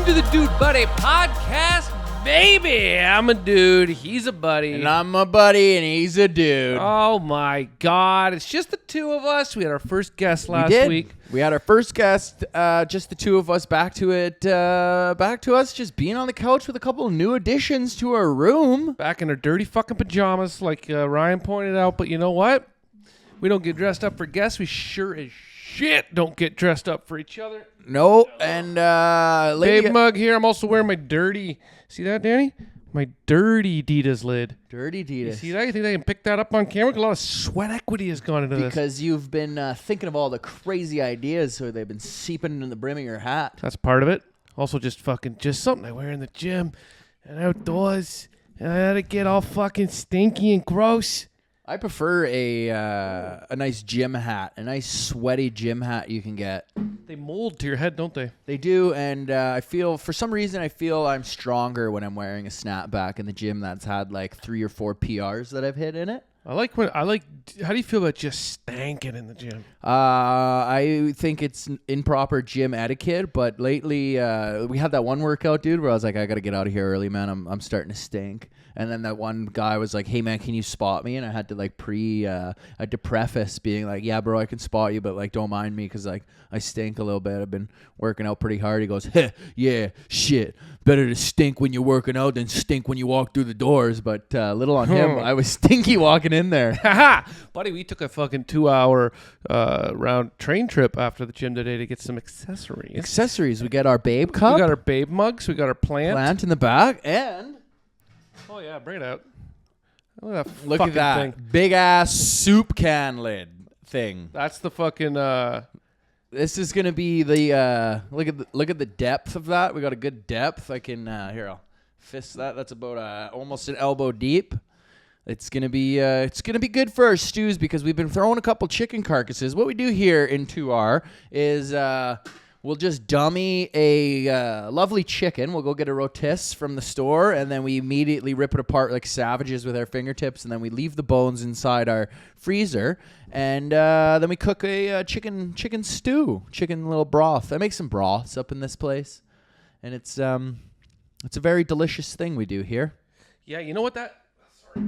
Welcome to the Dude Buddy Podcast, baby. I'm a dude, he's a buddy. And I'm a buddy, and he's a dude. Oh my God, it's just the two of us. We had our first guest last week. We had our first guest, just the two of us, back to us just being on the couch with a couple of new additions to our room. Back in our dirty fucking pajamas, like Ryan pointed out. But you know what? We don't get dressed up for guests. We sure as shit don't get dressed up for each other. No, and Babe mug here. I'm also wearing my dirty. See that, Danny? My dirty Adidas lid. Dirty Adidas. You see that? You think they can pick that up on camera? A lot of sweat equity has gone into this. Because you've been thinking of all the crazy ideas, so they've been seeping into the brim of your hat. That's part of it. Also, just something I wear in the gym and outdoors, and I had to get all fucking stinky and gross. I prefer a nice gym hat, a nice sweaty gym hat you can get. They mold to your head, don't they? They do, and I feel, for some reason, I'm stronger when I'm wearing a snapback in the gym that's had like 3 or 4 PRs that I've hit in it. How do you feel about just stanking in the gym? I think it's improper gym etiquette, but lately we had that one workout, dude, where I was like, I got to get out of here early, man. I'm starting to stink. And then that one guy was like, hey, man, can you spot me? And I had to like I had to preface being like, yeah, bro, I can spot you, but like, don't mind me because like I stink a little bit. I've been working out pretty hard. He goes, heh, yeah, shit. Better to stink when you're working out than stink when you walk through the doors. But little on him, I was stinky walking in there. Buddy, we took a fucking 2-hour round train trip after the gym today to get some accessories. We got our Babe cup. We got our Babe mugs. We got our plant in the back. And... oh, yeah, bring it out. Look at that thing. Big ass soup can lid thing. That's the fucking... This is gonna be the look at the depth of that. We got a good depth. I can here, I'll fist that. That's about almost an elbow deep. It's gonna be good for our stews because we've been throwing a couple chicken carcasses. What we do here in 2R is we'll just dummy a lovely chicken. We'll go get a rotisserie from the store, and then we immediately rip it apart like savages with our fingertips, and then we leave the bones inside our freezer, and then we cook a chicken stew, chicken little broth. I make some broths up in this place, and it's a very delicious thing we do here. Yeah, you know what that... sorry,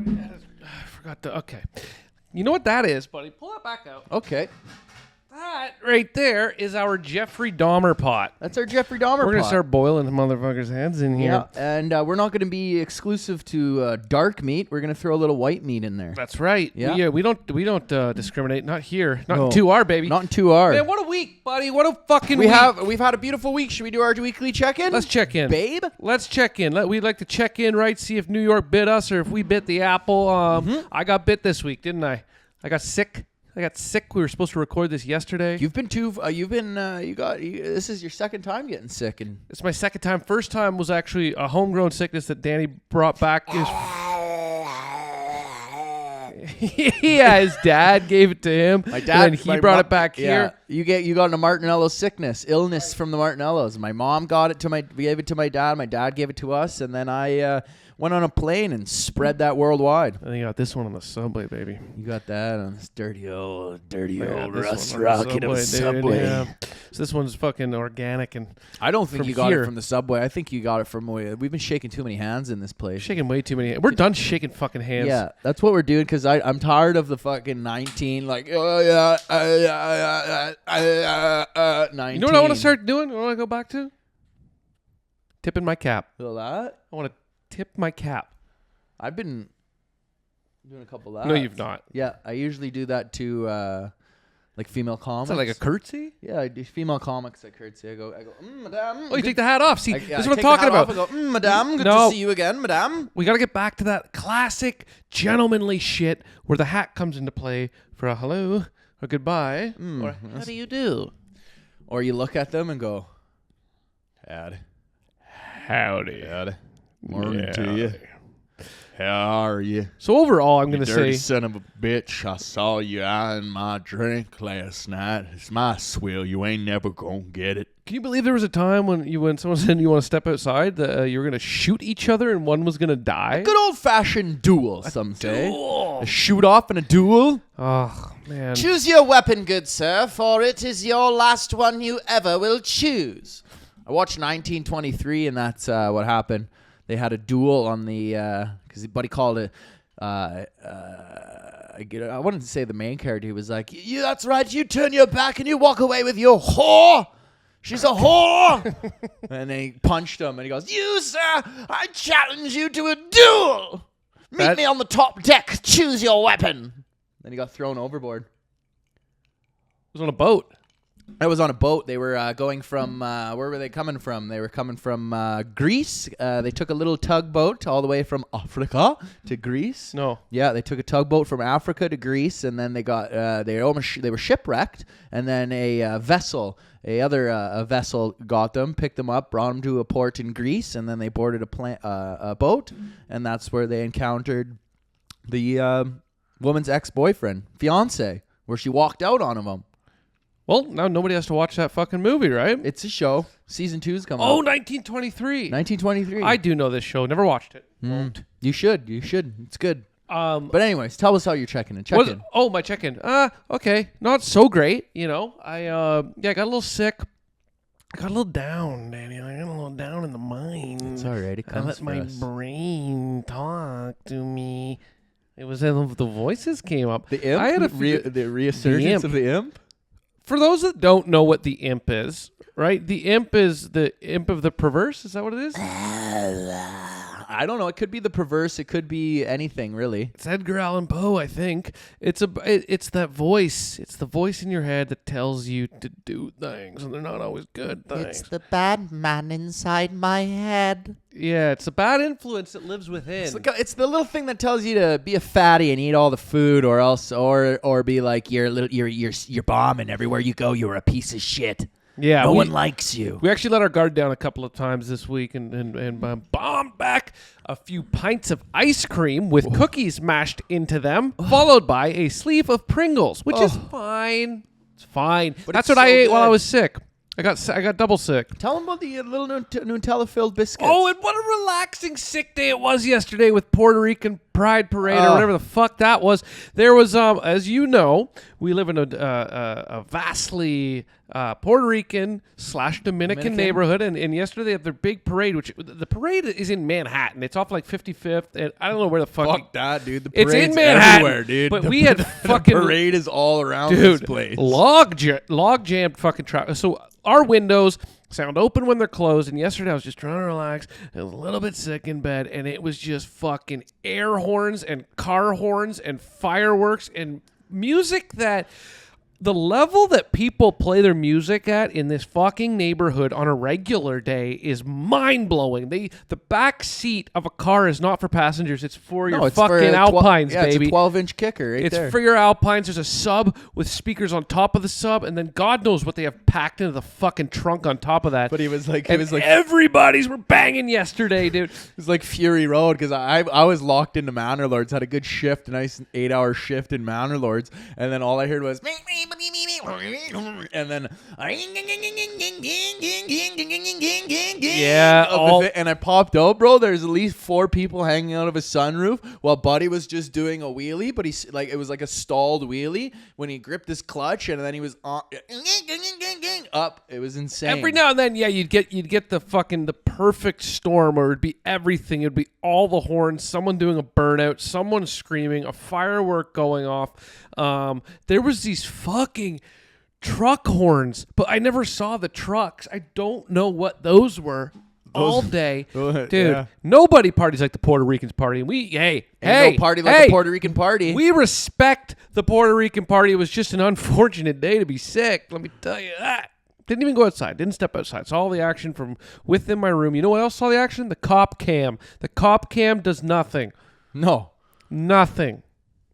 I forgot to... okay. You know what that is, buddy? Pull that back out. Okay. That right there is our Jeffrey Dahmer pot. That's our Jeffrey Dahmer pot. We're going to start boiling the motherfuckers' heads in here. Yeah, and we're not going to be exclusive to dark meat. We're going to throw a little white meat in there. That's right. Yeah. We don't discriminate. Not here. Not in 2R, baby. Not in 2R. Man, what a week, buddy. What a fucking week. We've had a beautiful week. Should we do our weekly check-in? Let's check in. Babe? Let's check in. We'd like to check in, right? See if New York bit us or if we bit the apple. I got bit this week, didn't I? I got sick. We were supposed to record this yesterday. This is your second time getting sick. And it's my second time. First time was actually a homegrown sickness that Danny brought back. Yeah, his dad gave it to him. My dad, and then he brought it back here. You got a Martinello illness from the Martinellos. My mom gave it to my dad. My dad gave it to us, and then I went on a plane and spread that worldwide. And you got this one on the subway, baby. You got that on this dirty old Russ Rocket of Subway. Yeah. So this one's fucking organic, and I don't think you got it from the Subway. I think you got it from we've been shaking too many hands in this place. Shaking way too many hands. We're done shaking fucking hands. Yeah, that's what we're doing because I'm tired of the fucking 19 like 19. You know what I want to start doing? What I want to go back to? Tipping my cap. Feel that? I want to tip my cap. I've been doing a couple of that. No, you've not. Yeah, I usually do that to like female comics. Is that like a curtsy? Yeah, I do female comics. I curtsy. I go, madame. Oh, you take the hat off. See, this is what I'm talking about. I go, madame, good to see you again, madame. We got to get back to that classic gentlemanly shit where the hat comes into play for a hello or goodbye or how do you do? Or you look at them and go, howdy. Morning to you. How are you? So overall, I'm going to dirty say... son of a bitch, I saw you eyeing my drink last night. It's my swill. You ain't never going to get it. Can you believe there was a time when someone said you want to step outside that you were going to shoot each other and one was going to die? A good old-fashioned duel, some say. A shoot-off and a duel. Oh, man. Choose your weapon, good sir, for it is your last one you ever will choose. I watched 1923, and that's what happened. They had a duel on the because Buddy called it. I wanted to say the main character. He was like, "You, that's right. You turn your back and you walk away with your whore. She's a whore." And they punched him, and he goes, "You, sir, I challenge you to a duel. Meet me on the top deck. Choose your weapon." Then he got thrown overboard. It was on a boat. I was on a boat. They were going from, where were they coming from? They were coming from Greece. They took a little tugboat all the way from Africa to Greece. No. Yeah, they took a tugboat from Africa to Greece, and then they got, they were shipwrecked, and then a vessel got them, picked them up, brought them to a port in Greece, and then they boarded a boat, and that's where they encountered the woman's ex-boyfriend, fiance, where she walked out on him. Well, now nobody has to watch that fucking movie, right? It's a show. Season 2's coming Oh, out. 1923. 1923. I do know this show. Never watched it. Won't. You should. It's good. But anyways, tell us how you're checking in. Check in. Oh, my check-in. Okay. Not so great, I got a little sick. I got a little down, Danny. I got a little down in the mind. It's all right. It I comes let for my us. brain talk to me. It was the voices came up. The imp? I had The resurgence of the imp? For those that don't know what the imp is, right? The imp is the imp of the perverse. Is that what it is? I don't know. It could be the perverse. It could be anything, really. It's Edgar Allan Poe, I think. It's that voice. It's the voice in your head that tells you to do things, and they're not always good things. It's the bad man inside my head. Yeah, it's a bad influence that lives within. It's the little thing that tells you to be a fatty and eat all the food, or else, or be like you're bombing everywhere you go. You're a piece of shit. Yeah, no one likes you. We actually let our guard down a couple of times this week and bombed back a few pints of ice cream with cookies mashed into them, followed by a sleeve of Pringles, which is fine. It's fine. But That's it's what I so ate while I good. was sick. I got double sick. Tell them about the little Nutella-filled biscuits. Oh, and what a relaxing sick day it was yesterday with Puerto Rican Pride Parade or whatever the fuck that was. There was, as you know, we live in a vastly Puerto Rican / Dominican neighborhood, and yesterday they had their big parade, which the parade is in Manhattan. It's off like 55th, and I don't know where the fuck. Fuck that, dude. The It's parade's in Manhattan, everywhere, dude. but we had fucking the parade is all around this place. log jammed fucking traffic. So our windows sound open when they're closed, and yesterday I was just trying to relax. I was a little bit sick in bed, and it was just fucking air horns and car horns and fireworks and music that the level that people play their music at in this fucking neighborhood on a regular day is mind-blowing. The back seat of a car is not for passengers. It's for your fucking Alpines, baby. It's a 12-inch kicker right there. It's for your Alpines. There's a sub with speakers on top of the sub, and then God knows what they have packed into the fucking trunk on top of that. But it was like everybody's were banging yesterday, dude. It was like Fury Road, because I was locked into Manor Lords, had a good shift, a nice 8-hour shift in Manor Lords, and then all I heard was and then and I popped out, bro. There's at least 4 people hanging out of a sunroof while Buddy was just doing a wheelie, but he's like, it was like a stalled wheelie when he gripped his clutch, and then he was up. It was insane. Every now and then, yeah, you'd get the perfect storm, or it'd be everything. It'd be all the horns, someone doing a burnout, someone screaming, a firework going off. There was these fucking truck horns, but I never saw the trucks. I don't know what those were. All day, dude. Yeah. Nobody parties like the Puerto Ricans party. And Ain't no party like the Puerto Rican party. We respect the Puerto Rican party. It was just an unfortunate day to be sick. Let me tell you that. Didn't even go outside. Didn't step outside. Saw all the action from within my room. You know what else saw the action? The cop cam. The cop cam does nothing. No. Nothing.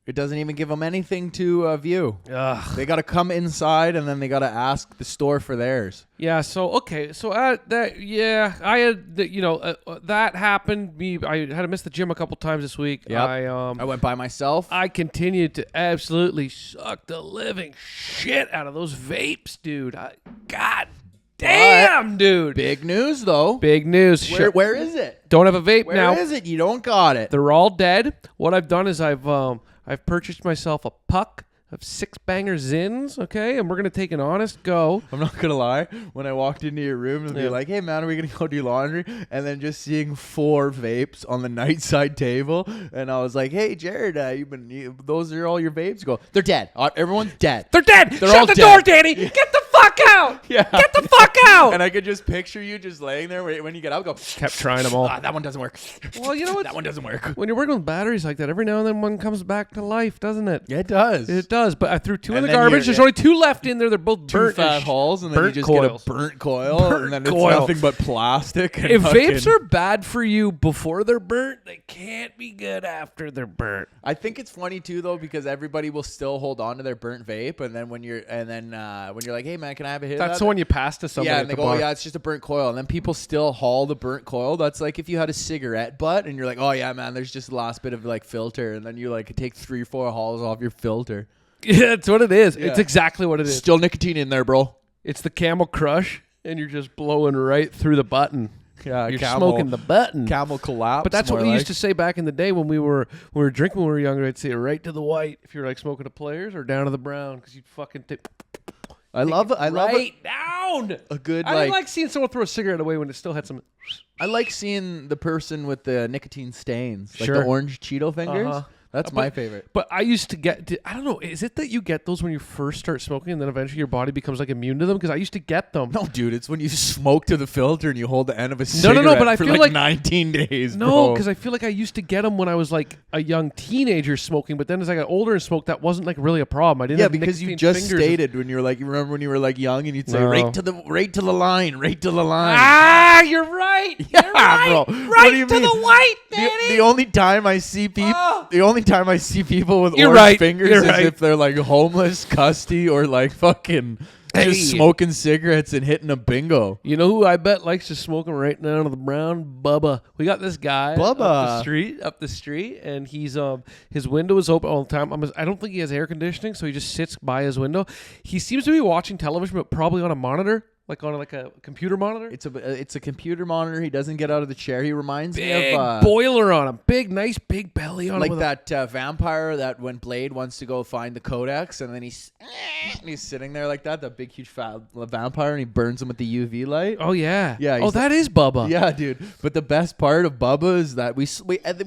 It doesn't even give them anything to view. Ugh. They got to come inside, and then they got to ask the store for theirs. Yeah. So okay. So that. Yeah. I had. That happened. I had to miss the gym a couple times this week. Yep. I went by myself. I continued to absolutely suck the living shit out of those vapes, dude. God damn, dude. Big news, though. Big news. Where is it? Don't have a vape now. Where is it? You don't got it. They're all dead. What I've done is I've purchased myself a puck, of 6-banger Zins, okay? And we're going to take an honest go. I'm not going to lie. When I walked into your room and be Yeah. like, hey, man, are we going to go do laundry? And then just seeing 4 vapes on the nightside table. And I was like, hey, Jared, those are all your vapes? Go, they're dead. Everyone's dead. They're dead. They're Shut all the dead. door, Danny. Get the fuck out. Yeah. Get the fuck out. And I could just picture you just laying there when you get out, go, Kept trying them all. that one doesn't work. Well, you know what? That one doesn't work. When you're working with batteries like that, every now and then one comes back to life, doesn't it? Yeah, it does. It does. But I threw 2 in And the then garbage. you're- There's only 2 left in there. They're both 2 burnt fat as sh- holes, and then you burnt just coils. get a burnt coil, Burnt and then it's coil. nothing but plastic. And If fucking- vapes are bad for you before they're burnt, they can't be good after they're burnt. I think it's funny too though, because everybody will still hold on to their burnt vape, and then when you're like, hey man, can I have a hit? That's of the that? one you pass to somebody Yeah, at and they the go, bar. oh, yeah, it's just a burnt coil, and then people still haul the burnt coil. That's like if you had a cigarette butt, and you're like, oh yeah, man, there's just the last bit of like filter, and then you like take 3 or 4 hauls off your filter. Yeah, that's what it is. Yeah. It's exactly what it is. Still nicotine in there, bro. It's the Camel Crush, and you're just blowing right through the button. Yeah, You're camel, smoking the button. camel collapse. But that's what more we like. used to say back in the day when we were drinking when we were younger. I'd say right to the white if you were like smoking a Players, or down to the brown because you'd fucking take. I love right down. a good I didn't like seeing someone throw a cigarette away when it still had some. I like seeing the person with the nicotine stains, like Sure. the orange Cheeto fingers. Uh-huh. That's my favorite. But I used to get, I don't know, is it that you get those when you first start smoking and then eventually your body becomes like immune to them? Because I used to get them. No, dude, it's when you smoke to the filter and you hold the end of a cigarette no, but I for feel like like 19 days, No, bro. because I feel like I used to get them when I was like a young teenager smoking, but then as I got older and smoked, that wasn't like really a problem. I didn't. Yeah, have because you nicotine just fingers. stated when you were like, you remember when you were like young and you'd say No. right to the line, right to the line. Ah, you're right. Yeah, You're right. bro. Right What do you to mean? the white, The, Danny. the only time I see people, with You're orange right. fingers You're is right. if they're like homeless, custy, or like fucking Hey. just smoking cigarettes and hitting a bingo. You know who I bet likes to smoke them right down to the brown? Bubba. We got this guy up the street, and he's his window is open all the time. I don't think he has air conditioning, so he just sits by his window. He seems to be watching television, but probably on a monitor, like on like a computer monitor. It's a computer monitor. He doesn't get out of the chair. He reminds Big me of boiler on him, nice big belly on him. like with that vampire that when Blade wants to go find the codex, and then he's sitting there like that big huge fat vampire, and he burns him with the UV light. Oh yeah, Yeah, Oh, he's that is Bubba. Yeah, dude. But the best part of Bubba is that we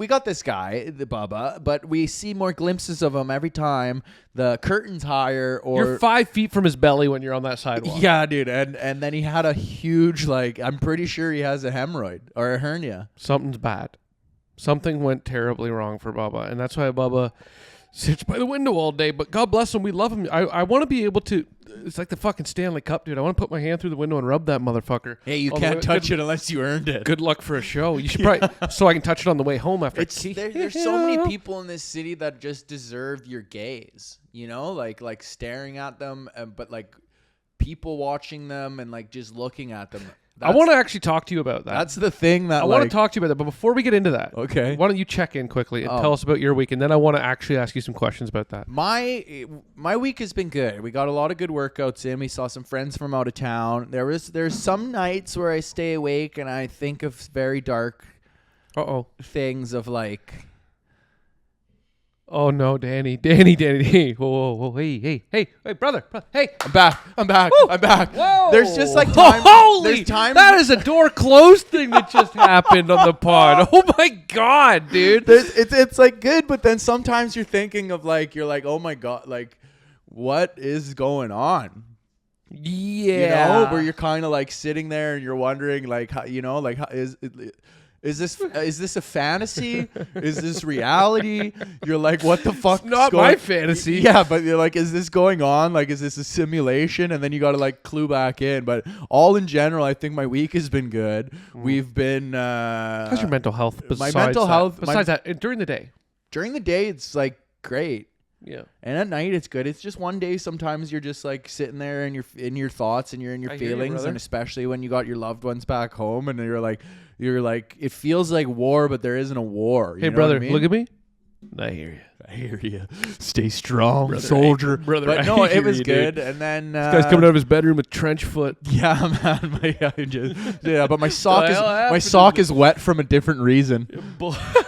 got this guy, the Bubba, but we see more glimpses of him every time the curtain's higher or You're 5 feet from his belly when you're on that sidewalk. yeah, dude. And then he had a huge I'm pretty sure he has a hemorrhoid or a hernia. Something's bad. Something went terribly wrong for Bubba, and that's why Bubba sits by the window all day. But God bless him, we love him. I want to be able to. It's like the fucking Stanley Cup, dude. I want to put my hand through the window and rub that motherfucker. Hey, you On the can't way- touch it unless you earned it. Good luck for a show. You should probably so I can touch it on the way home after. There's so many people in this city that just deserve your gaze, you know, like staring at them, but like people watching them and like just looking at them. I want to actually talk to you about that. That's the thing that I want to talk to you about that. But before we get into that, Okay. why don't you check in quickly and tell us about your week, and then I want to actually ask you some questions about that. My week has been good. We got a lot of good workouts in. We saw some friends from out of town. There's some nights where I stay awake and I think of very dark things of like. Oh no, Danny. Hey, whoa, hey, brother, hey. I'm back. Woo! I'm back. Whoa. There's just like time. Holy, there's times that is a door closed thing that just happened on the pod. Oh my God, dude. It's like good, but then sometimes you're thinking of like you're like, oh my God, like what is going on? Yeah. You know, where you're kind of like sitting there and you're wondering like how, you know, like how, is this a fantasy? Is this reality? You're like, what the fuck? Not my fantasy. Yeah, but you're like, is this going on? Like, is this a simulation? And then you got to like clue back in. But all in general, I think my week has been good. We've been. How's your mental health? My mental health. Besides that, during the day. During the day, it's like great. Yeah. And at night, it's good. It's just one day. Sometimes you're just like sitting there and you're in your thoughts and you're in your I hear you, feelings, brother. and especially when you got your loved ones back home, and you're like, it feels like war, but there isn't a war. You Hey, know brother, what I mean? look at me. I hear you. I hear you. Stay strong, Brother, soldier. brother, But I no, hear it was you, good. dude. And then This guy's coming out of his bedroom with trench foot. yeah, man. But my sock The is hell happened my to sock this? is wet from a different reason.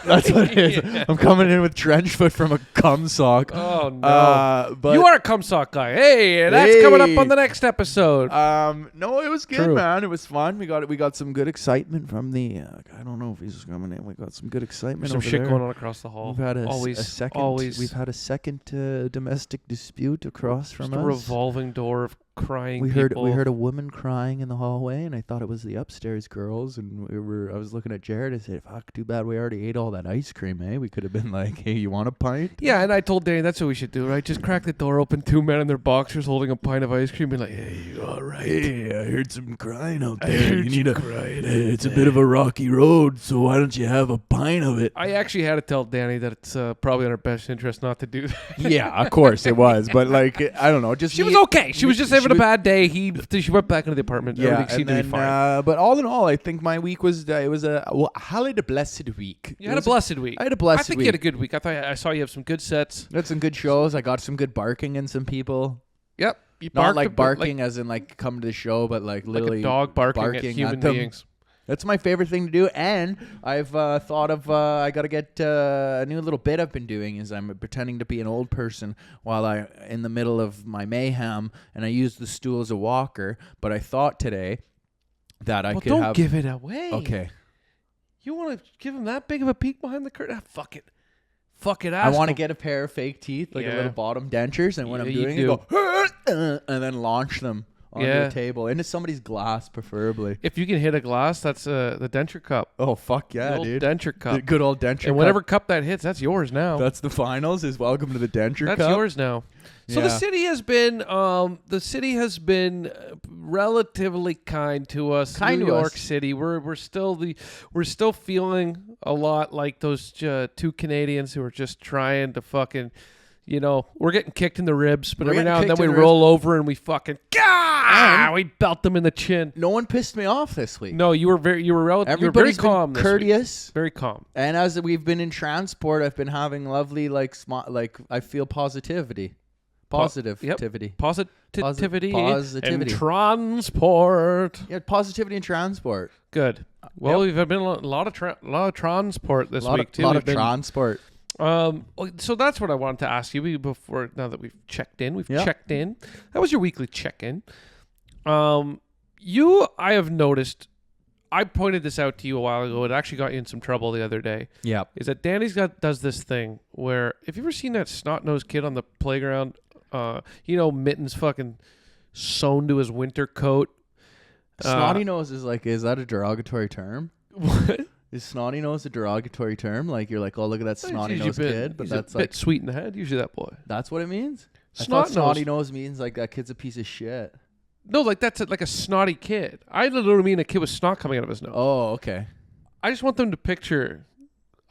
That's what it is. Yeah. I'm coming in with trench foot from a cum sock. Oh no! But You are a cum sock guy. Hey, that's coming up Hey. on the next episode. no, it was good, True. man. It was fun. We got some good excitement from the. I don't know if he's coming in. We got some good excitement. Some over shit there. going on across the hall. We've had always, a second. always. We've had a second domestic dispute across Just from a us. revolving door of crying We people. heard a woman crying in the hallway, and I thought it was the upstairs girls. And I was looking at Jared and said, "Fuck, too bad we already ate all that ice cream, eh? We could have been like, hey, you want a pint?" Yeah, and I told Danny that's what we should do, right? Just crack the door open, 2 men in their boxers holding a pint of ice cream, be like, "Hey, you all right?" Hey, I heard some crying out I there. heard You need a. crying. It's a bit of a rocky road, so why don't you have a pint of it? I actually had to tell Danny that it's probably in our best interest not to do that. Yeah, of course it was, but like I don't know, just She was okay. She was just having a bad day. She went back into the apartment. Yeah, Everything seemed to be fine. but all in all, I think my week was it was a highly blessed week. You had a blessed week. I had a blessed I think week. you had a good week. I saw you have some good sets. I had some good shows. I got some good barking in some people. Yep. You Not barked like a bit, barking as in like come to the show, but like literally like a dog barking at barking human at them. beings. That's my favorite thing to do. And I've thought of I got to get a new little bit I've been doing is I'm pretending to be an old person while I in the middle of my mayhem, and I use the stool as a walker. But I thought today that I could don't have. give it away. Okay. You want to give him that big of a peek behind the curtain? Ah, fuck it. Fuck it. I want to him. get a pair of fake teeth, like a Yeah. little bottom dentures, and when Yeah, I'm you doing do. it, go and then launch them onto Yeah. a table into somebody's glass, preferably. If you can hit a glass, that's the denture cup. Oh fuck yeah, the old dude! denture The cup. good old denture. And whatever cup that hits, that's yours now. that's the finals. Is welcome to the denture That's cup. yours now. So the Yeah. city has been relatively kind to us. Kind New to York us. City. We're still feeling a lot like those two Canadians who are just trying to fucking, we're getting kicked in the ribs, but We're every getting now and then kicked we in the roll over and we fucking And- we belt them in the chin. No one pissed me off this week. No, you were very very Everybody's calm. been this week. courteous. Very calm. And as we've been in transport, I've been having lovely I feel positivity. Positivity. Positivity. Positivity. And transport. Yeah, positivity in transport. Good. Well, we've been a lot of transport this week too. A lot We've of been- transport. So that's what I wanted to ask you before. Now that we've checked in, Yeah. checked in. That was your weekly check-in. I have noticed. I pointed this out to you a while ago. It actually got you in some trouble the other day. Yeah. Is that Danny's does this thing where, have you ever seen that snot-nosed kid on the playground? Mittens fucking sewn to his winter coat. Snotty nose is that a derogatory term? What? Is snotty nose a derogatory term? Like you're like, oh, look at that snotty nose kid, but he's that's a like bit sweet in the head. Usually that boy. that's what it means. I Snot thought snotty nose. nose means like that kid's a piece of shit. No, like that's like a snotty kid. I literally mean a kid with snot coming out of his nose. Oh, okay. I just want them to picture.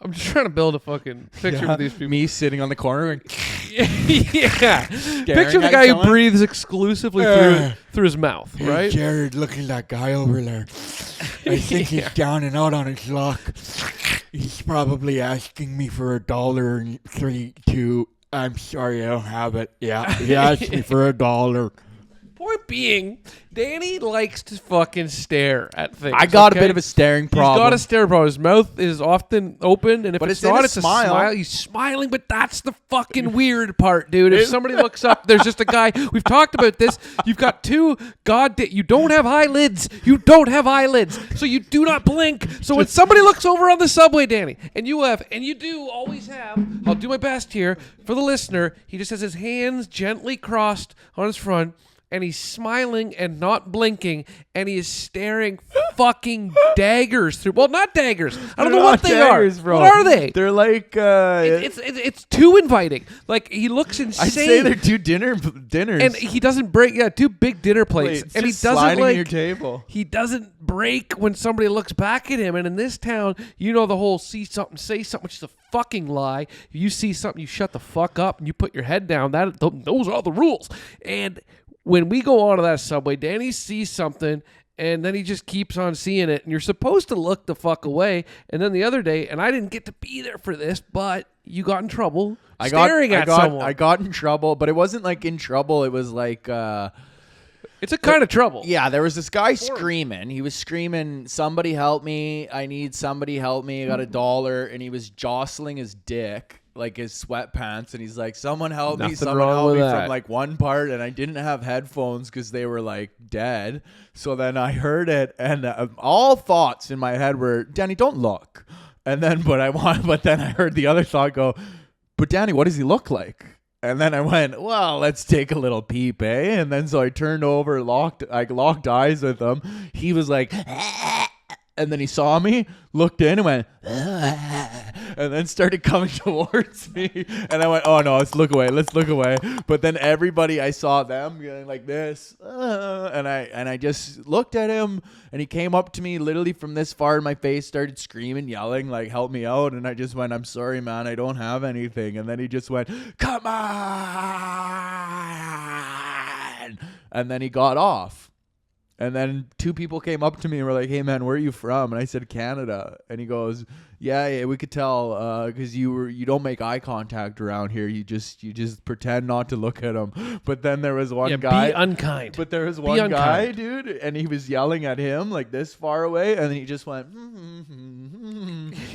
I'm just trying to build a fucking picture Yeah, of these people. Me sitting on the corner. And Yeah. Picture the at guy who someone. breathes exclusively through his mouth, right? Jared, look at that guy over there. I think he's down and out on his luck. He's probably asking me for $1.32. I'm sorry, I don't have it. Yeah, he asked me for $1. Point being, Danny likes to fucking stare at things. I got okay? a bit of a staring problem. He's got a stare problem. His mouth is often open, and if But it's it's in not, a it's smile. a smile. He's smiling, but that's the fucking weird part, dude. If somebody looks up, there's just a guy. We've talked about this. You've got two you don't have eyelids. You don't have eyelids, so you do not blink. So when somebody looks over on the subway, Danny, and you do always have. I'll do my best here for the listener. He just has his hands gently crossed on his front. And he's smiling and not blinking, and he is staring fucking daggers through. Well, not daggers. I don't know what they daggers, are. bro. What are they? They're like It's too inviting. Like he looks insane. I'd say they're two dinners. And he doesn't break. Yeah, two big dinner plates, It's and he just doesn't sliding like. your table. He doesn't break when somebody looks back at him. And in this town, the whole see something, say something, which is a fucking lie. If you see something, you shut the fuck up and you put your head down. Those are the rules. And when we go onto that subway, Danny sees something And then he just keeps on seeing it, and you're supposed to look the fuck away. And then the other day, and I didn't get to be there for this, but you got in trouble staring at someone. I got in trouble, but it wasn't like in trouble. It was like it's a kind of trouble. Yeah, there was this guy screaming. He was screaming, "Somebody help me! I need somebody help me! I got $1," and he was jostling his dick. Like his sweatpants, and he's like, "Someone help me! Someone help me!" From like one part, and I didn't have headphones because they were like dead. So then I heard it, and all thoughts in my head were, "Danny, don't look." And then, but then I heard the other thought go, "But Danny, what does he look like?" And then I went, "Well, let's take a little peep, eh?" And then so I turned over, locked eyes with him. He was like. And then he saw me, looked in, and went, and then started coming towards me. And I went, "Oh no, let's look away. But then everybody, I saw them going like this, and I just looked at him, and he came up to me literally from this far in my face, started screaming, yelling, like, "Help me out!" And I just went, "I'm sorry, man, I don't have anything." And then he just went, "Come on!" And then he got off. And then 2 people came up to me and were like, "Hey man, where are you from?" And I said, "Canada." And he goes, yeah, we could tell because you don't make eye contact around here. You just pretend not to look at him." But then there was one guy. Be unkind. But there was one guy, dude, and he was yelling at him like this far away, and then he just went.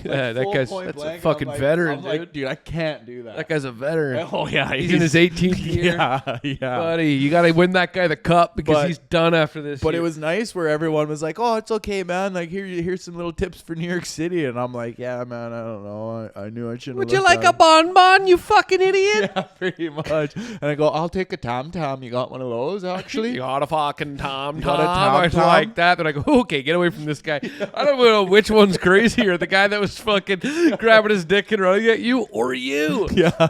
Yeah, that guy's that's a fucking veteran, dude. Like, dude, I can't do that. That guy's a veteran. Oh yeah, he's in his 18th year. Yeah, buddy, you got to win that guy the cup because he's done after this. But it was nice where everyone was like, "Oh, it's okay, man. Like here's some little tips for New York City," and I'm like, "Yeah, man, I don't know. I knew I shouldn't." Would you like a bonbon, you fucking idiot? Yeah, pretty much. And I go, "I'll take a Tom Tom. You got one of those, actually?" You got a fucking Tom got a Tom. I Tom? like that. Then I go, "Okay, get away from this guy." I don't know which one's crazier, the guy that was fucking grabbing his dick and running at you, or you. Yeah.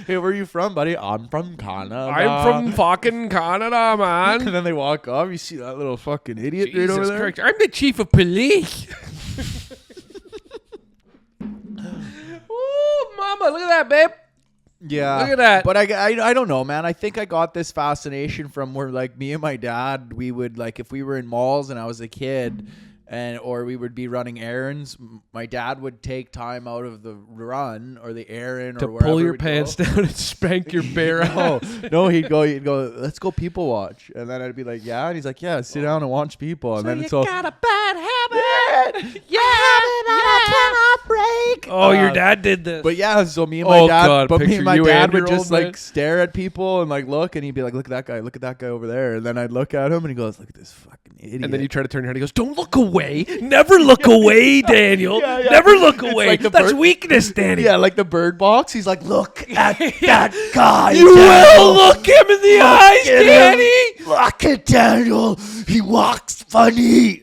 Hey, where are you from, buddy? "I'm from Canada." I'm from fucking Canada, man. And then they walk off. You see that little fucking idiot right over Jesus there? Christ. I'm the chief of police. Ooh, mama, look at that, babe. Yeah. Look at that. But I don't know, man. I think I got this fascination from where, like, me and my dad, we would, like, if we were in malls and I was a kid, or we would be running errands, my dad would take time out of the run or the errand to or wherever pull your we'd pants go. down and spank your bare ass. No, he'd go, "Let's go people watch." And then I'd be like, "Yeah." And he's like, "Yeah, sit down and watch people." And then you it's all, got a bad habit. Yeah. I cannot break. Oh, your dad did this. But yeah, so me and my dad, God, me and my you dad and would your just old like man. stare at people and like look, and he'd be like, look at that guy over there. And then I'd look at him and he goes, "Look at this fucking idiot." And then you try to turn your head. He goes, "Don't look away. Never look away, Daniel. Yeah. Never look It's away. like the That's bird- weakness, Danny." Yeah, like the Bird Box. He's like, "Look at that guy. You Daniel. will look him in the eyes, at him. Danny." Look at Daniel. He walks funny."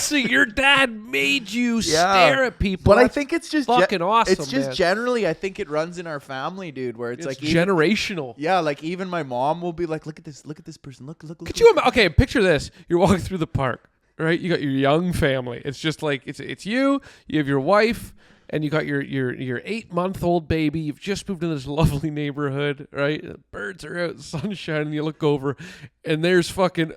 So your dad made you stare at people. But I That's think it's just fucking awesome. It's just man. generally, I think it runs in our family, dude. Where it's like generational. Yeah, like even my mom will be like, look at this person. Look. Could you okay? Picture this: you're walking through the park, right? You got your young family. It's just like it's you. You have your wife, and you got your 8-month-old baby. You've just moved into this lovely neighborhood, right? The birds are out, the sun's shining. You look over, and there's fucking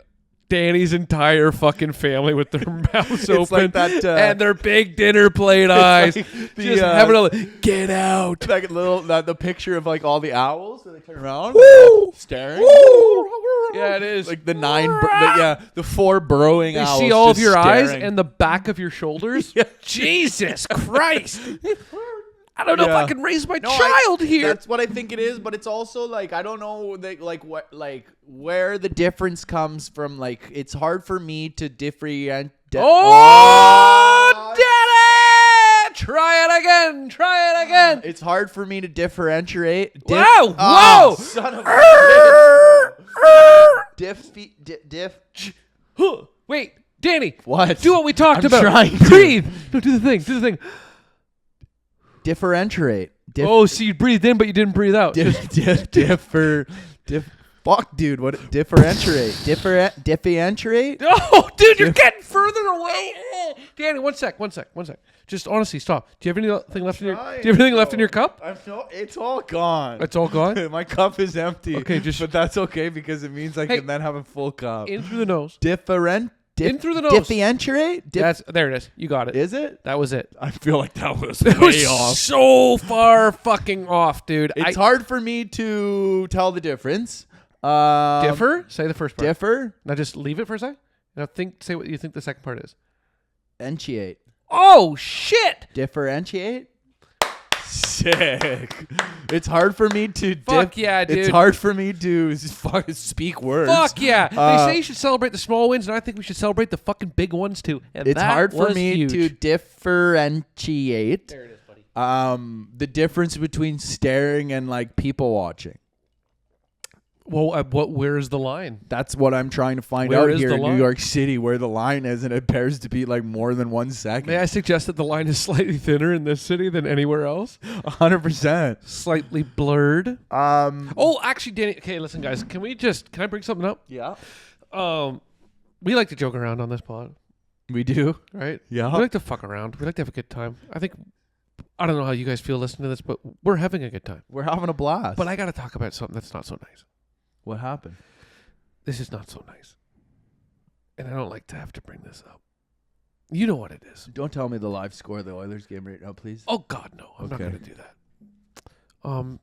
Danny's entire fucking family with their mouths open like that, and their big dinner plate eyes. like just having a get out. like the picture of like all the owls where they turn around, Woo! staring. Woo! Yeah, it is. Like the 4 burrowing They owls. see all of just your eyes staring. and the back of your shoulders. Yeah. Jesus Christ. I don't know if Yeah. I can raise my No, child here. That's what I think it is, but it's also like I don't know where the difference comes from. Like it's hard for me to differentiate. Oh, Daddy! Try it again. It's hard for me to differentiate. Whoa! Oh, son of a bitch, bro. Wait, Danny. What? Do what we talked I'm about. trying to. Breathe. No, do the thing. Differentiate. So you breathed in, but you didn't breathe out. Fuck, dude. What? Differentiate. Differentiate. Oh, dude, you're getting further away. Danny, one sec. Just honestly, stop. Do you have anything left in your? Do you have anything left in your cup? It's all gone. It's all gone. My cup is empty. Okay, but that's okay because it means I Hey, can then have a full cup. In through the nose. In through the nose. Differentiate? There it is. You got it. Is it? That was it. I feel like that was It was way off. so far fucking off, dude. It's hard for me to tell the difference. Differ? Say the first part. Differ? Now just leave it for a second. Now say what you think the second part is. Entiate. Oh shit! Differentiate? Sick. It's hard for me to Fuck yeah, dude. It's hard for me to fucking speak words. Fuck yeah. They say you should celebrate the small wins, and I think we should celebrate the fucking big ones too. And It's that hard for was me huge. to differentiate There it is, buddy. the difference between staring and like people watching. Well, where's the line? That's what I'm trying to find Where out is here the in line? New York City, where the line is, and it appears to be like more than 1 second. May I suggest that the line is slightly thinner in this city than anywhere else? 100%. Slightly blurred. Oh, actually, Danny. Okay, listen, guys. Can I bring something up? Yeah. We like to joke around on this pod, We do. right? Yeah. We like to fuck around. We like to have a good time. I don't know how you guys feel listening to this, but we're having a good time. We're having a blast. But I got to talk about something that's not so nice. What happened? This is not so nice. And I don't like to have to bring this up. You know what it is. Don't tell me the live score of the Oilers game right now, please. Oh, God, no. I'm not Okay. going to do that.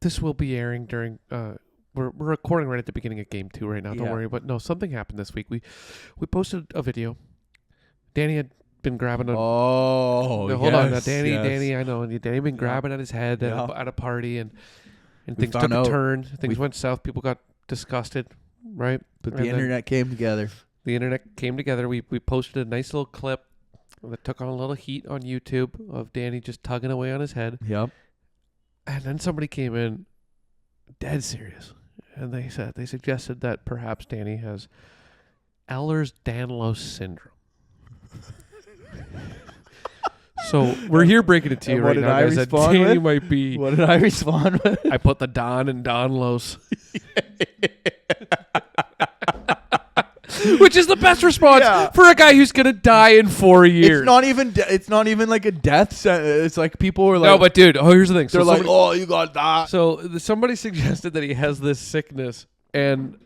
This will be airing during... We're recording right at the beginning of Game 2 right now. Don't Yeah. worry. But no, something happened this week. We posted a video. Danny had been grabbing a... Oh, No, hold on. Now, yes, Danny, yes. I know. Danny been grabbing at his head Yeah. at a party, and We things took found a out. turn. Things went south. People got disgusted, right? But And the then internet came together. The internet came together. We posted a nice little clip that took on a little heat on YouTube of Danny just tugging away on his head. Yep. And then somebody came in dead serious. And they suggested that perhaps Danny has Ehlers-Danlos syndrome. So we're here breaking it to you And what right did now, I guys. That respond Danny with? might be. What did I respond with? I put the Don and Donlos. Which is the best response Yeah. for a guy who's gonna die in 4 years. It's not even like a death sentence. It's like people were like, No, but dude, here's the thing. they're like, oh, you got that. So somebody suggested that he has this sickness, and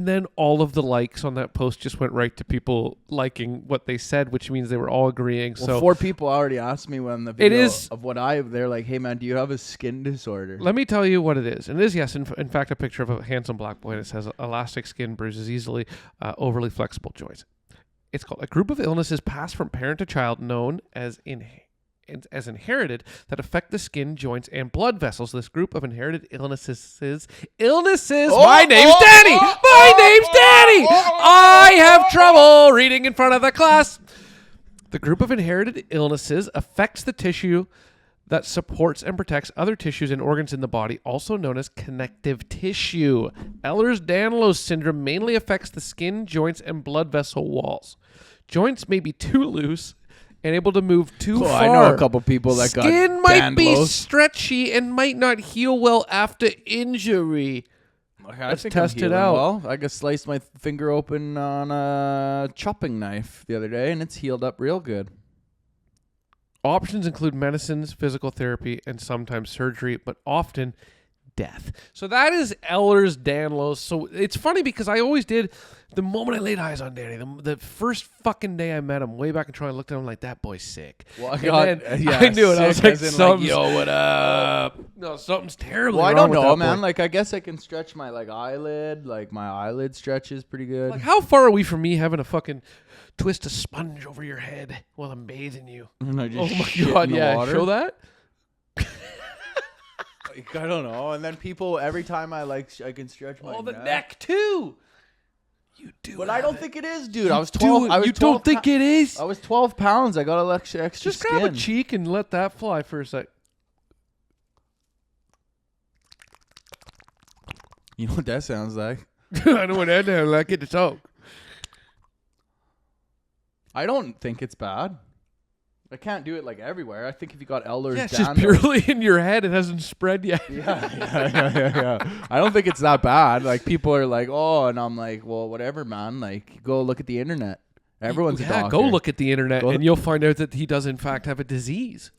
then all of the likes on that post just went right to people liking what they said, which means they were all agreeing. Well, So 4 people already asked me when the video is- of what they're like, hey man, do you have a skin disorder? let me tell you what it is. And it is, yes, in fact, a picture of a handsome black boy, and it says elastic skin bruises easily, overly flexible joints. It's called a group of illnesses passed from parent to child known as inherited that affect the skin, joints, and blood vessels. This group of inherited illnesses. My name's Danny. My name's Danny. I have trouble reading in front of the class. The group of inherited illnesses affects the tissue that supports and protects other tissues and organs in the body, also known as connective tissue. Ehlers-Danlos syndrome mainly affects the skin, joints, and blood vessel walls. Joints may be too loose and able to move too far. I know a couple people that got Skin might be Danlos. stretchy and might not heal well after injury. Let's test it out. Well, I just sliced my finger open on a chopping knife the other day, and it's healed up real good. Options include medicines, physical therapy, and sometimes surgery, but often death. So that is Ehlers-Danlos. So it's funny because I always did, the moment I laid eyes on Danny, the first fucking day I met him, way back in Toronto, I looked at him like, that boy's sick. Well, And then I knew it. I was sick like, as in, something's, yo, what up? no, something's terribly Well, I wrong don't with know, that man. boy. Like, I guess I can stretch my eyelid. Like, my eyelid stretches pretty good. Like, how far are we from me having a fucking twist a sponge over your head while I'm bathing you? And I just Oh my shit God, in the yeah, water. show that. Like, I don't know. And then people, every time I can stretch my Oh, the neck too. You do. But I have don't it. think it is, dude. I was Do 12. it. I was You 12 don't think it is? I was 12 pounds. I got a extra Just skin. grab a cheek and let that fly for a sec. You know what that sounds like? I know what that sounds like. Get to talk. I don't think it's bad. I can't do it like everywhere. I think if you got Ehlers-Danlos. Yeah, it's just purely in your head. It hasn't spread yet. Yeah. I don't think it's that bad. Like, people are like, oh, and I'm like, well, whatever, man. Like, go look at the internet. Everyone's a doctor. Go look at the internet Go- and you'll find out that he does in fact have a disease.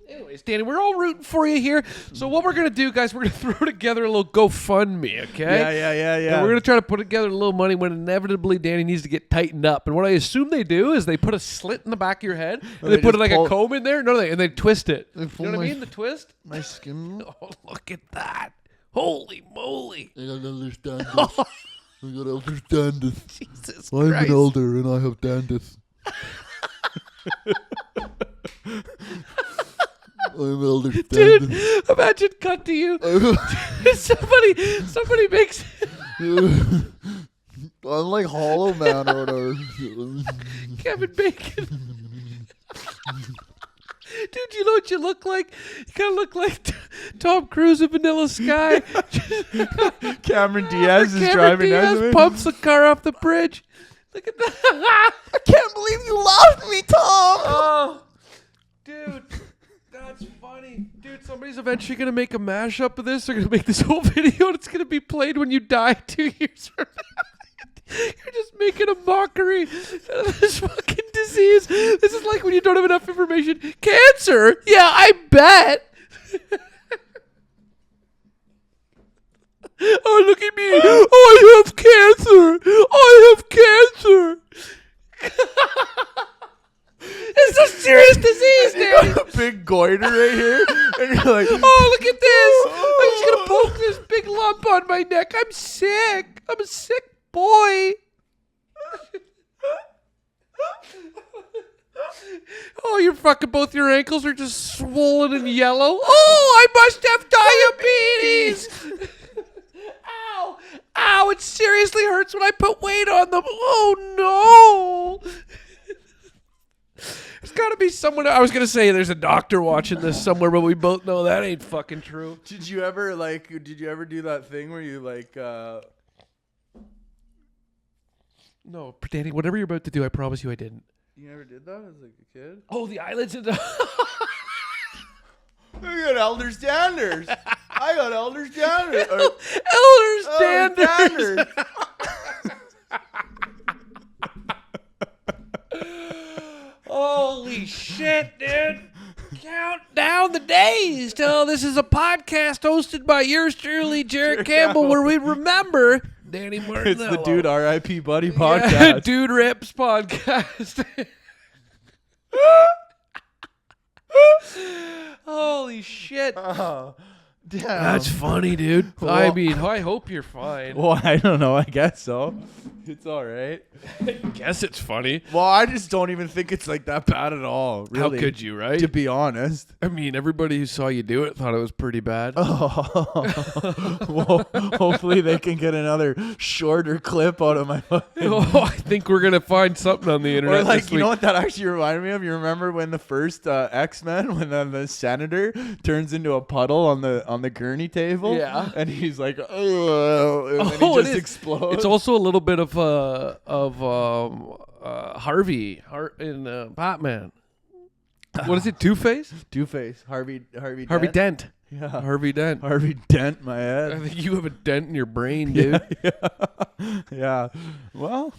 Anyways, Danny, we're all rooting for you here. So what we're gonna do, guys, we're gonna throw together a little GoFundMe, okay? Yeah. And we're gonna try to put together a little money when inevitably Danny needs to get tightened up. And what I assume they do is they put a slit in the back of your head and they put just like pull- a comb in there. No, and they twist it. You pull know what I my- mean? The twist. My skin. Oh, look at that! Holy moly! I don't understand this. I don't understand this. Jesus I'm Christ! an elder and I have done this. I'm elder. Dude, imagine cut to you. somebody makes. I'm like Hollow Man or whatever. Kevin Bacon. Dude, you know what you look like? You kind of look like Tom Cruise in Vanilla Sky. Cameron Diaz is Cameron driving Diaz next to me. pumps the car off the bridge. Look at that. I can't believe you loved me, Tom. Oh, dude. That's funny. Dude, somebody's eventually going to make a mashup of this. They're going to make this whole video and it's going to be played when you die 2 years from now. You're just making a mockery of this fucking disease. This is like when you don't have enough information. Cancer? Yeah, I bet. Oh, look at me. Oh, I have cancer. I have cancer. It's a serious disease, Danny. A big goiter right here, and you're like, Oh, look at this. I'm just going to poke this big lump on my neck. I'm sick. I'm a sick boy. Oh, your fucking both your ankles are just swollen and yellow. Oh, I must have diabetes. Ow. Ow, it seriously hurts when I put weight on them. Oh, no. There's got to be someone. I was going to say there's a doctor watching this somewhere, but we both know that ain't fucking true. Did you ever do that thing where you like No, Danny, whatever you're about to do, I promise you I didn't. you never did that as like a kid? Oh, the eyelids and the... I got Ehlers-Danlos. I got Ehlers-Danlos. Ehlers-Danlos. Holy shit, dude. Count down the days till this is a podcast hosted by yours truly, Jared Campbell, where we remember Danny Martinello. It's the Dude R.I.P. Buddy Yeah, podcast. Dude Rips podcast. Holy shit. Oh, damn. That's funny, dude. I mean, I hope you're fine. Well, I don't know. I guess so. It's all right. I guess it's funny. Well, I just don't even think it's like that bad at all. Really. How could you, right? To be honest. I mean, everybody who saw you do it thought it was pretty bad. Well, hopefully they can get another shorter clip out of my Oh, I think we're gonna find something on the internet. Or like, this you know week. what that actually reminded me of? You remember when the first X-Men, when the senator turns into a puddle on the gurney table? Yeah. And he's like, oh, and then Oh, he it just is. explodes. It's also a little bit of Harvey in Batman. What is it? Two-Face? Two-Face. Harvey Harvey Dent. Dent. Yeah. Harvey Dent. Harvey Dent my I head. think you have a dent in your brain, dude. Yeah. Well,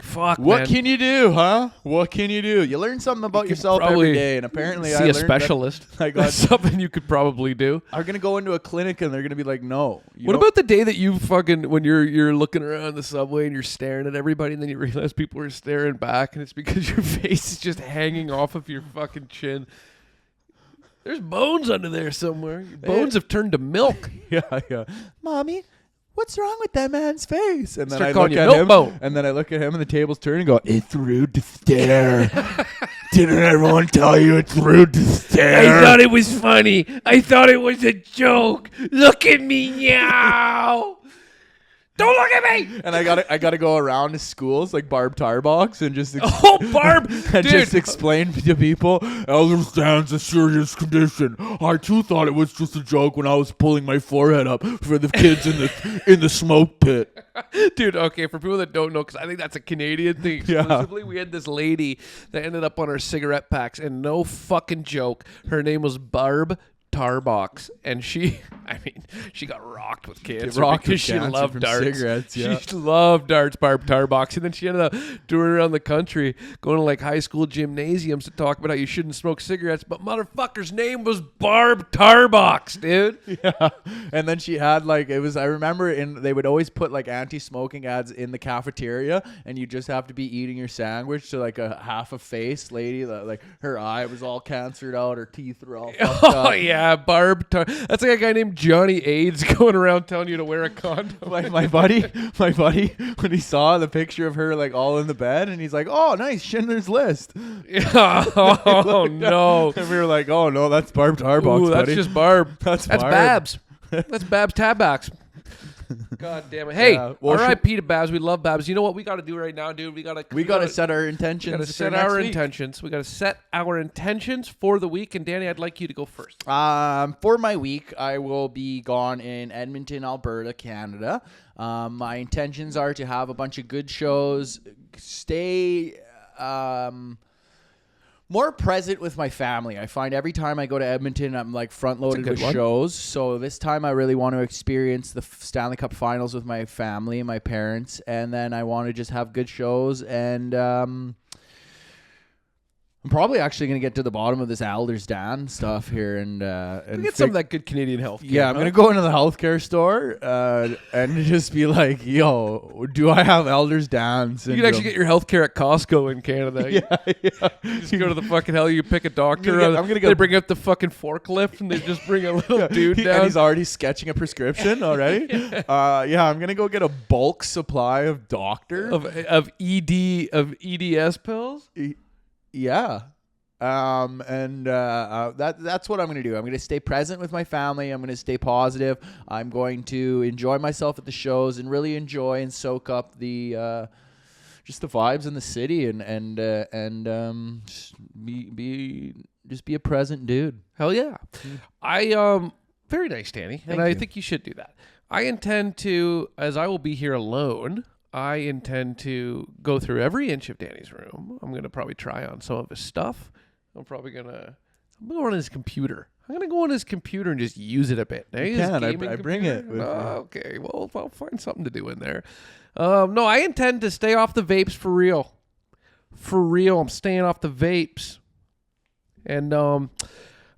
Fuck, what man. can you do, huh? What can you do? You learn something about could yourself probably every day, and apparently I See a learned that specialist. I got- That's something you could probably do. I'm gonna go into a clinic and they're gonna be like, no. What about the day that you fucking when you're looking around the subway and you're staring at everybody and then you realize people are staring back and it's because your face is just hanging off of your fucking chin. There's bones under there somewhere. Your bones have turned to milk. Yeah. Mommy, what's wrong with that man's face? And then Start I calling look you at milk him, bone. and then I look at him, and the table's turning, and go, It's rude to stare. Didn't everyone tell you it's rude to I stare? thought it was funny. I thought it was a joke. Look at me now. Don't look at me. and I gotta go around to schools like Barb Tarbox and just Oh, Barb. and Dude. just explain to people, Ehlers-Danlos a serious condition. I too thought it was just a joke when I was pulling my forehead up for the kids in the smoke pit. Dude, okay, for people that don't know, because I think that's a Canadian thing exclusively, we had this lady that ended up on our cigarette packs, and no fucking joke, her name was Barb Tarbox, and she got rocked with cancer rocked because with she cancer loved from darts. cigarettes, yeah. She loved darts, Barb Tarbox, and then she ended up touring around the country, going to like high school gymnasiums to talk about how you shouldn't smoke cigarettes. But motherfucker's name was Barb Tarbox, dude. Yeah. And then she had like, it was, I remember they would always put like anti-smoking ads in the cafeteria, and you just have to be eating your sandwich to like a half a face lady that like her eye was all cancered out, her teeth were all fucked Oh up. yeah, that's like a guy named Johnny AIDS going around telling you to wear a condom. My buddy, when he saw the picture of her like all in the bed, and he's like, "Oh, nice, Schindler's List." Yeah. Oh no. And we were like, "Oh no, that's Barb Tarbox, Ooh, that's buddy. just Barb. That's That's Barb. Babs. That's Babs Tabax. God damn it. Hey, Yeah, well, R.I.P. to Babs. We love Babs. You know what we got to do right now, dude? We got to set our intentions. We got to set our intentions. We got to set our intentions for the week. And Danny, I'd like you to go first. For my week, I will be gone in Edmonton, Alberta, Canada. My intentions are to have a bunch of good shows, stay more present with my family. I find every time I go to Edmonton, I'm like front loaded with shows. So this time I really want to experience the Stanley Cup Finals with my family and my parents. And then I want to just have good shows. And I'm probably actually going to get to the bottom of this Ehlers-Danlos stuff here and Get some of that good Canadian health care. Yeah, I'm going to go into the healthcare store and just be like, yo, do I have Ehlers-Danlos? You can actually get your health care at Costco in Canada. Yeah. You just go to the fucking hell, you pick a doctor. I'm gonna go- They bring up the fucking forklift and they just bring a little dude down. And he's already sketching a prescription already. I'm going to go get a bulk supply of doctor. of EDS pills. Yeah. That's what I'm going to do. I'm going to stay present with my family. I'm going to stay positive. I'm going to enjoy myself at the shows and really enjoy and soak up the just the vibes in the city and just be a present dude. Hell yeah. I very nice, Danny. Thank I you. think you should do that. I intend to, as I will be here alone, I intend to go through every inch of Danny's room. I'm going to probably try on some of his stuff. I'm going to go on his computer. I'm going to go on his computer and just use it a bit. You can. I bring it with me. Okay. Well, I'll find something to do in there. No, I intend to stay off the vapes for real. For real. I'm staying off the vapes. And I'm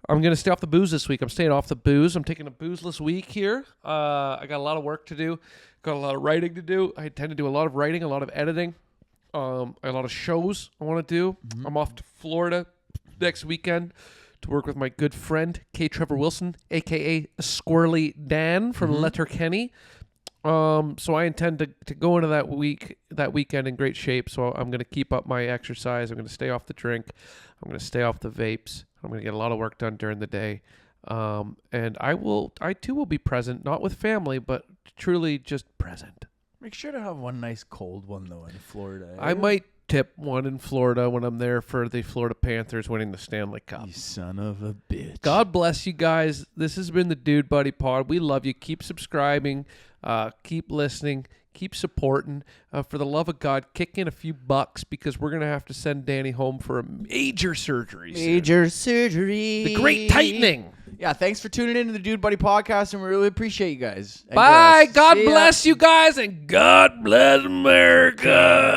going to stay off the booze this week. I'm staying off the booze. I'm taking a boozeless week here. I got a lot of work to do. Got a lot of writing to do. I intend to do a lot of writing, a lot of editing, a lot of shows I want to do. Mm-hmm. I'm off to Florida next weekend to work with my good friend, K. Trevor Wilson, a.k.a. Squirrely Dan from Letterkenny. So I intend to go into that weekend in great shape. So I'm going to keep up my exercise. I'm going to stay off the drink. I'm going to stay off the vapes. I'm going to get a lot of work done during the day. And I too will be present, not with family, but truly just present. Make sure to have one nice cold one, though, in Florida. I might tip one in Florida when I'm there for the Florida Panthers winning the Stanley Cup. You son of a bitch. God bless you guys. This has been the Dude Buddy Pod. We love you. Keep subscribing. Keep listening. Keep supporting. For the love of God, kick in a few bucks because we're going to have to send Danny home for a major surgery soon. Major surgery. The Great Tightening. Yeah, thanks for tuning in to the Dude Buddy Podcast, and we really appreciate you guys. And Bye. girls. God See ya. bless you guys, and God bless America.